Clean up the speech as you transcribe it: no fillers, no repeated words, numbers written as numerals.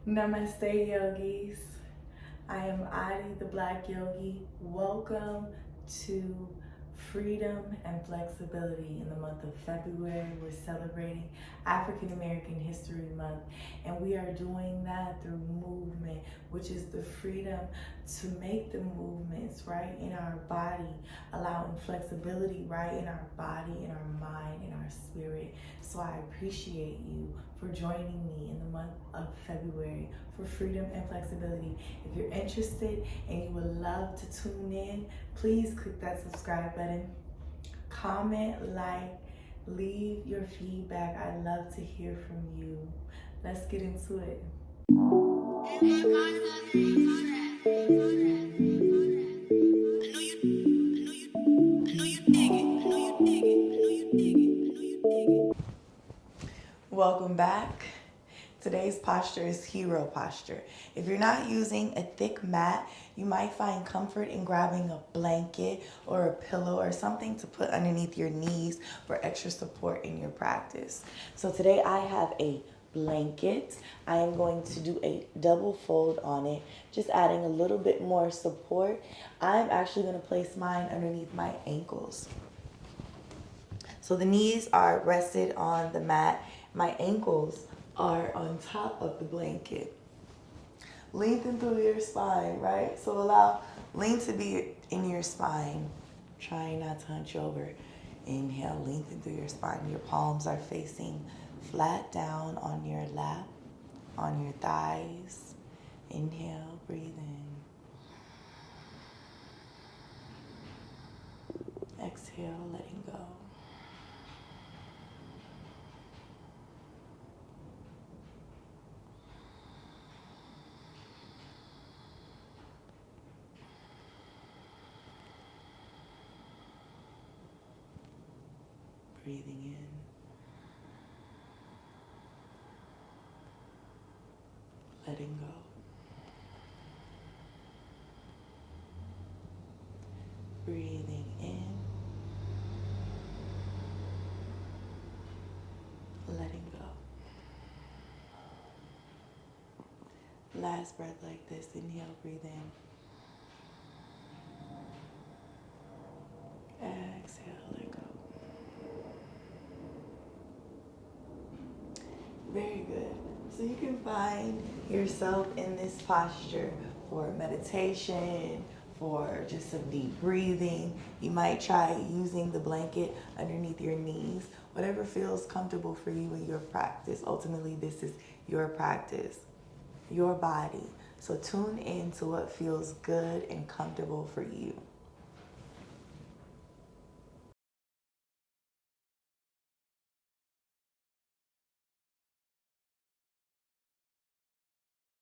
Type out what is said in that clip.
Namaste, yogis. I am Adi, the Black Yogi. Welcome to Freedom and Flexibility. In the month of February, we're celebrating African American History Month, and we are doing that through movement, which is the freedom to make the movements right in our body, allowing flexibility right in our body, in our mind, in our spirit. So I appreciate you for joining me in the month of February for freedom and flexibility. If you're interested and you would love to tune in, please click that subscribe button, comment, like, leave your feedback. I love to hear from you. Let's get into it. Welcome back. Today's posture is hero posture. If you're not using a thick mat, you might find comfort in grabbing a blanket or a pillow or something to put underneath your knees for extra support in your practice. So today I have a blanket. I am going to do a double fold on it, just adding a little bit more support. I'm actually going to place mine underneath my ankles. So the knees are rested on the mat. My ankles are on top of the blanket. Lengthen through your spine, right? So allow length to be in your spine. Trying not to hunch over. Inhale, lengthen through your spine. Your palms are facing flat down on your lap, on your thighs. Inhale, breathe in. Exhale, letting go. Breathing in. Letting go. Breathing in. Letting go. Last breath like this. Inhale, breathe in. Exhale, let go. Very good. So you can find yourself in this posture for meditation, for just some deep breathing. You might try using the blanket underneath your knees, whatever feels comfortable for you in your practice. Ultimately, this is your practice, your body. So tune in to what feels good and comfortable for you.